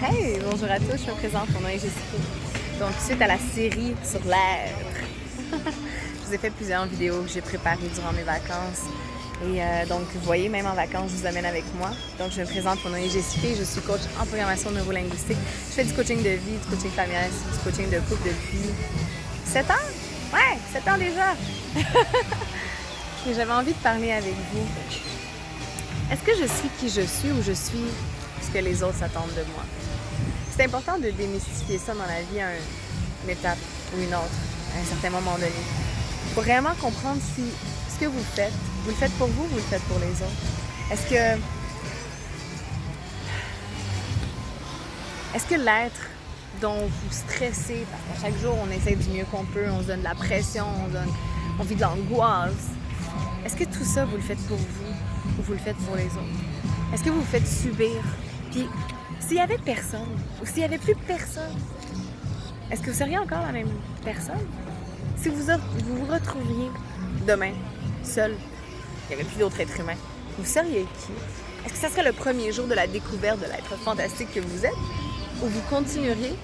Hey, bonjour à tous, je me présente, mon nom est Jessica. Donc, suite à la série sur l'être, je vous ai fait plusieurs vidéos que j'ai préparées durant mes vacances. Et donc, vous voyez, même en vacances, je vous amène avec moi. Donc, je me présente, mon nom est Jessica, je suis coach en programmation neurolinguistique. Je fais du coaching de vie, du coaching familial, du coaching de couple depuis 7 ans? Ouais, 7 ans déjà! Et j'avais envie de parler avec vous. Est-ce que je suis qui je suis ou je suis ce que les autres s'attendent de moi? C'est important de démystifier ça dans la vie à une étape ou une autre, à un certain moment donné. Pour vraiment comprendre si ce que vous le faites pour vous le faites pour les autres. Est-ce que l'être dont vous stressez, parce qu'à chaque jour on essaie du mieux qu'on peut, on se donne de la pression, on vit de l'angoisse, est-ce que tout ça vous le faites pour vous ou vous le faites pour les autres? Est-ce que vous vous faites subir? Puis, s'il y avait personne, ou s'il n'y avait plus personne, est-ce que vous seriez encore la même personne? Si vous vous retrouviez demain, seul, il n'y avait plus d'autres êtres humains, vous seriez qui? Est-ce que ça serait le premier jour de la découverte de l'être fantastique que vous êtes? Ou vous continueriez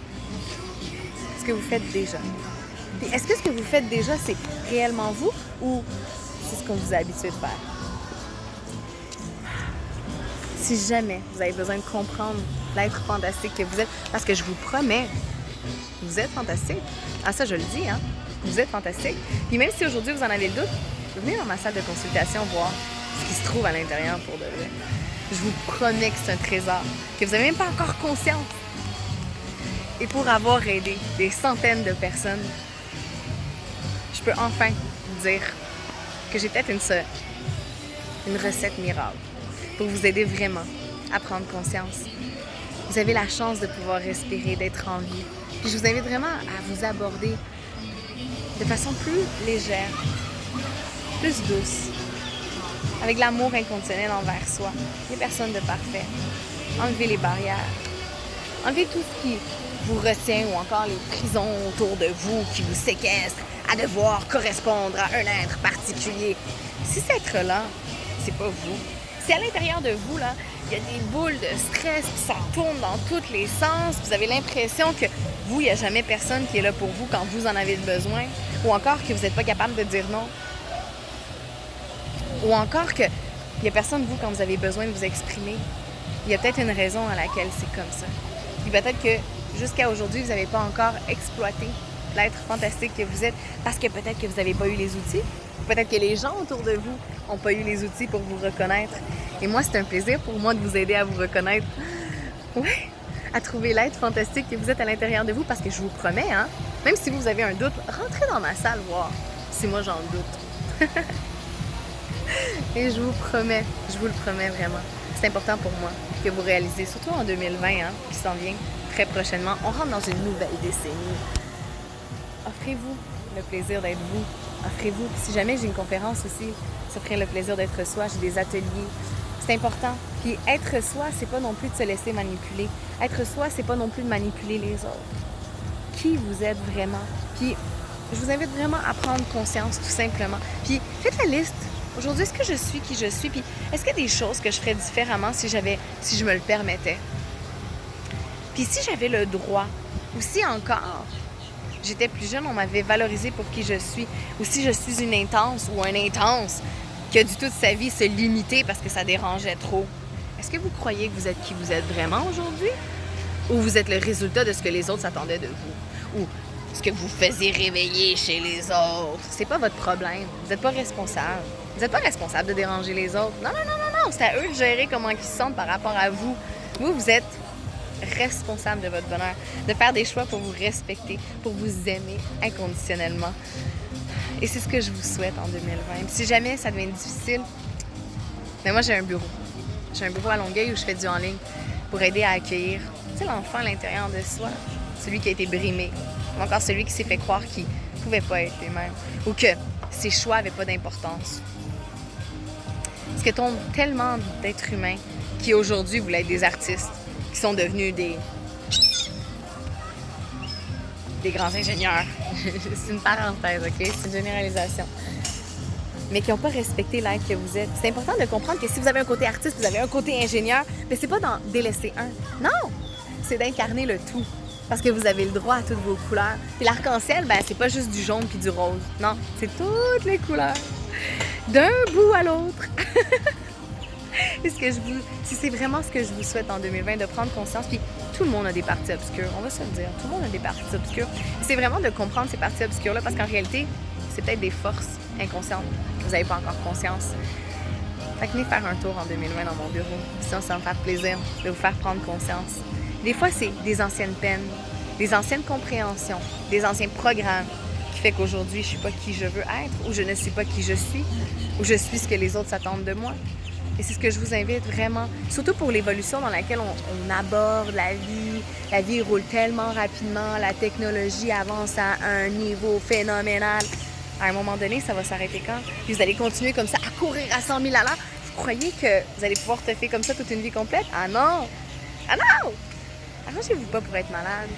ce que vous faites déjà? Puis est-ce que ce que vous faites déjà, c'est réellement vous ou c'est ce qu'on vous a habitué de faire? Si jamais vous avez besoin de comprendre l'être fantastique que vous êtes, parce que je vous promets, vous êtes fantastique. Ah ça, je le dis, hein? Vous êtes fantastique. Puis même si aujourd'hui vous en avez le doute, venez dans ma salle de consultation voir ce qui se trouve à l'intérieur pour de vrai. Je vous promets que c'est un trésor, que vous n'avez même pas encore conscience. Et pour avoir aidé des centaines de personnes, je peux enfin vous dire que j'ai peut-être une recette miracle pour vous aider vraiment à prendre conscience. Vous avez la chance de pouvoir respirer, d'être en vie. Puis je vous invite vraiment à vous aborder de façon plus légère, plus douce, avec l'amour inconditionnel envers soi. Il n'y a personne de parfait. Enlevez les barrières. Enlevez tout ce qui vous retient ou encore les prisons autour de vous qui vous séquestrent à devoir correspondre à un être particulier. Si cet être-là, c'est pas vous, si à l'intérieur de vous, là, il y a des boules de stress, puis ça tourne dans tous les sens, vous avez l'impression que vous, il n'y a jamais personne qui est là pour vous quand vous en avez besoin, ou encore que vous n'êtes pas capable de dire non, ou encore qu'il n'y a personne, vous, quand vous avez besoin de vous exprimer. Il y a peut-être une raison à laquelle c'est comme ça. Puis peut-être que jusqu'à aujourd'hui, vous n'avez pas encore exploité l'être fantastique que vous êtes, parce que peut-être que vous n'avez pas eu les outils. Peut-être que les gens autour de vous n'ont pas eu les outils pour vous reconnaître. Et moi, c'est un plaisir pour moi de vous aider à vous reconnaître. Oui, à trouver l'être fantastique que vous êtes à l'intérieur de vous, parce que je vous promets, hein, même si vous avez un doute, rentrez dans ma salle voir si moi j'en doute. Et je vous le promets vraiment. C'est important pour moi que vous réalisez, surtout en 2020, hein, qui s'en vient très prochainement. On rentre dans une nouvelle décennie. Offrez-vous le plaisir d'être vous. Offrez-vous. Si jamais j'ai une conférence aussi, s'offrir le plaisir d'être soi. J'ai des ateliers. C'est important. Puis être soi, c'est pas non plus de se laisser manipuler. Être soi, c'est pas non plus de manipuler les autres. Qui vous êtes vraiment. Puis je vous invite vraiment à prendre conscience, tout simplement. Puis faites la liste. Aujourd'hui, est-ce que je suis qui je suis? Puis est-ce qu'il y a des choses que je ferais différemment si je me le permettais? Puis si j'avais le droit, ou si encore j'étais plus jeune, on m'avait valorisé pour qui je suis, ou si je suis une intense ou un intense qui a dû toute sa vie se limiter parce que ça dérangeait trop, est-ce que vous croyez que vous êtes qui vous êtes vraiment aujourd'hui? Ou vous êtes le résultat de ce que les autres s'attendaient de vous? Ou ce que vous faisiez réveiller chez les autres? C'est pas votre problème. Vous n'êtes pas responsable. Vous n'êtes pas responsable de déranger les autres. Non. C'est à eux de gérer comment ils se sentent par rapport à vous. Vous êtes responsable de votre bonheur, de faire des choix pour vous respecter, pour vous aimer inconditionnellement. Et c'est ce que je vous souhaite en 2020. Si jamais ça devient difficile, mais moi j'ai un bureau. J'ai un bureau à Longueuil où je fais du en ligne pour aider à accueillir, tu sais, l'enfant à l'intérieur de soi, celui qui a été brimé, ou encore celui qui s'est fait croire qu'il ne pouvait pas être lui-même, ou que ses choix n'avaient pas d'importance. Parce que tellement d'êtres humains qui aujourd'hui voulaient être des artistes, qui sont devenus des grands ingénieurs. C'est une parenthèse, OK? C'est une généralisation. Mais qui n'ont pas respecté l'être que vous êtes. C'est important de comprendre que si vous avez un côté artiste, vous avez un côté ingénieur, mais c'est pas d'en délaisser un. Non! c'est d'incarner le tout. Parce que vous avez le droit à toutes vos couleurs. Puis l'arc-en-ciel, ben c'est pas juste du jaune puis du rose. Non, c'est toutes les couleurs. D'un bout à l'autre. Si c'est vraiment ce que je vous souhaite en 2020, de prendre conscience, puis tout le monde a des parties obscures, on va se le dire, tout le monde a des parties obscures. C'est vraiment de comprendre ces parties obscures-là, parce qu'en réalité, c'est peut-être des forces inconscientes que vous n'avez pas encore conscience. Fait que venez faire un tour en 2020 dans mon bureau, sinon ça va me faire plaisir de vous faire prendre conscience. Des fois, c'est des anciennes peines, des anciennes compréhensions, des anciens programmes qui fait qu'aujourd'hui, je ne suis pas qui je veux être, ou je ne suis pas qui je suis, ou je suis ce que les autres s'attendent de moi. Et c'est ce que je vous invite vraiment, surtout pour l'évolution dans laquelle on aborde la vie. La vie roule tellement rapidement, la technologie avance à un niveau phénoménal. À un moment donné, ça va s'arrêter quand? Puis vous allez continuer comme ça à courir à 100 000 à l'heure. Vous croyez que vous allez pouvoir toffer comme ça toute une vie complète? Ah non! Ah non! Arrangez-vous pas pour être malade.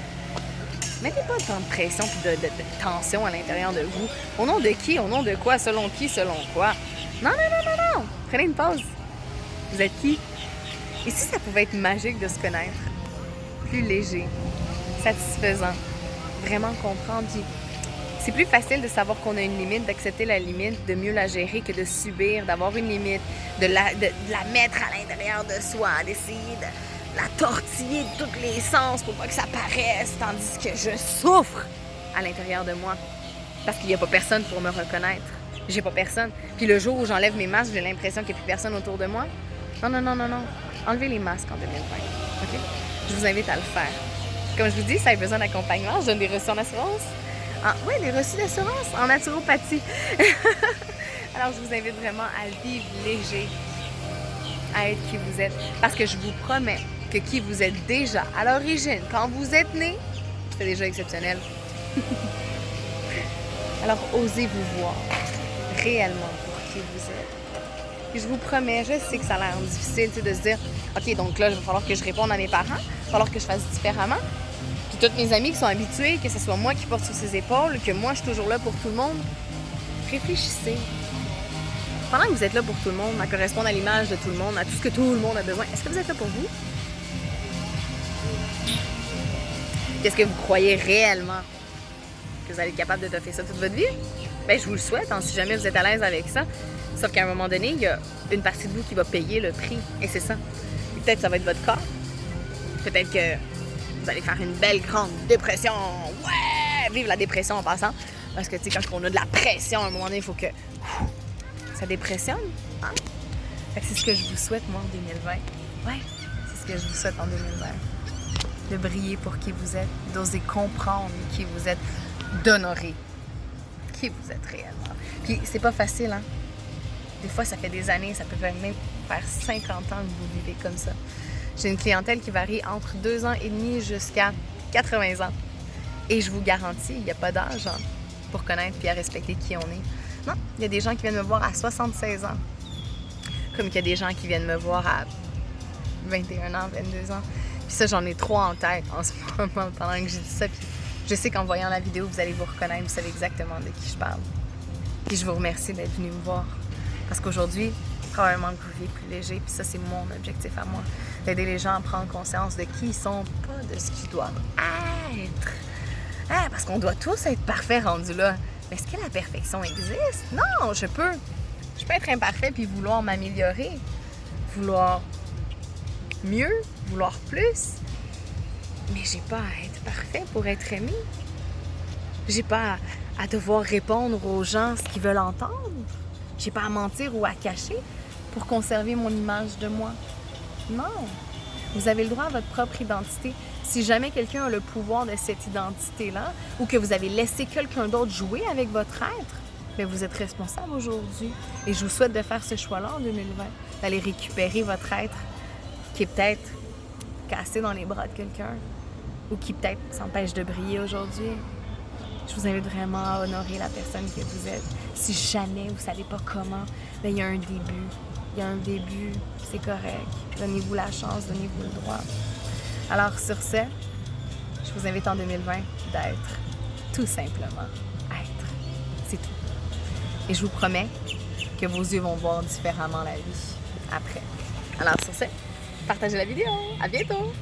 Mettez pas tant de pression et de tension à l'intérieur de vous. Au nom de qui? Au nom de quoi? Selon qui? Selon quoi? Non, non, non, non, non! Prenez une pause. Vous êtes qui? Et si ça pouvait être magique de se connaître? Plus léger, satisfaisant, vraiment comprendre. Puis c'est plus facile de savoir qu'on a une limite, d'accepter la limite, de mieux la gérer que de subir, d'avoir une limite, de la mettre à l'intérieur de soi, d'essayer de la tortiller de tous les sens pour pas que ça paraisse, tandis que je souffre à l'intérieur de moi. Parce qu'il n'y a pas personne pour me reconnaître. J'ai pas personne. Puis le jour où j'enlève mes masques, j'ai l'impression qu'il n'y a plus personne autour de moi. Non, non, non, non, non. Enlevez les masques en 2020. OK? Je vous invite à le faire. Comme je vous dis, ça a besoin d'accompagnement. Je donne des reçus en assurance. Oui, des reçus d'assurance en naturopathie. Alors, je vous invite vraiment à vivre léger, à être qui vous êtes. Parce que je vous promets que qui vous êtes déjà à l'origine, quand vous êtes né, c'est déjà exceptionnel. Alors, osez vous voir réellement pour qui vous êtes. Puis je vous promets, je sais que ça a l'air difficile de se dire « OK, donc là, il va falloir que je réponde à mes parents, il va falloir que je fasse différemment. » Puis toutes mes amies qui sont habituées, que ce soit moi qui porte sur ses épaules, que moi, je suis toujours là pour tout le monde, réfléchissez. Pendant que vous êtes là pour tout le monde, à correspondre à l'image de tout le monde, à tout ce que tout le monde a besoin, est-ce que vous êtes là pour vous? Est-ce que vous croyez réellement que vous allez être capable de faire ça toute votre vie? Bien, je vous le souhaite, si jamais vous êtes à l'aise avec ça. Sauf qu'à un moment donné, il y a une partie de vous qui va payer le prix. Et c'est ça. Et peut-être que ça va être votre corps. Peut-être que vous allez faire une belle grande dépression. Ouais! Vive la dépression en passant. Parce que, tu sais, quand on a de la pression, à un moment donné, il faut que ça dépressionne. Hein? Fait que c'est ce que je vous souhaite, moi, en 2020. Ouais, c'est ce que je vous souhaite en 2020. De briller pour qui vous êtes, d'oser comprendre qui vous êtes, d'honorer qui vous êtes réellement. Puis, c'est pas facile, hein? Des fois, ça fait des années, ça peut même faire 50 ans que vous vivez comme ça. J'ai une clientèle qui varie entre 2 ans et demi jusqu'à 80 ans. Et je vous garantis, il n'y a pas d'âge pour connaître et à respecter qui on est. Non, il y a des gens qui viennent me voir à 76 ans. Comme il y a des gens qui viennent me voir à 21 ans, 22 ans. Puis ça, j'en ai 3 en tête en ce moment pendant que j'ai dit ça. Puis je sais qu'en voyant la vidéo, vous allez vous reconnaître, vous savez exactement de qui je parle. Puis je vous remercie d'être venu me voir. Parce qu'aujourd'hui, probablement que vous vivez plus léger, puis ça, c'est mon objectif à moi. D'aider les gens à prendre conscience de qui ils sont, pas de ce qu'ils doivent être. Hein, parce qu'on doit tous être parfaits rendus là. Mais est-ce que la perfection existe? Non, je peux être imparfait puis vouloir m'améliorer. Vouloir mieux, vouloir plus. Mais j'ai pas à être parfait pour être aimé. J'ai pas à devoir répondre aux gens ce qu'ils veulent entendre. J'ai pas à mentir ou à cacher pour conserver mon image de moi. Non. Vous avez le droit à votre propre identité. Si jamais quelqu'un a le pouvoir de cette identité-là ou que vous avez laissé quelqu'un d'autre jouer avec votre être, bien, vous êtes responsable aujourd'hui. Et je vous souhaite de faire ce choix-là en 2020, d'aller récupérer votre être qui est peut-être cassé dans les bras de quelqu'un ou qui peut-être s'empêche de briller aujourd'hui. Je vous invite vraiment à honorer la personne que vous êtes. Si jamais vous ne savez pas comment, bien, il y a un début. Il y a un début, c'est correct. Donnez-vous la chance, donnez-vous le droit. Alors sur ce, je vous invite en 2020 d'être, tout simplement être. C'est tout. Et je vous promets que vos yeux vont voir différemment la vie après. Alors sur ce, partagez la vidéo. À bientôt!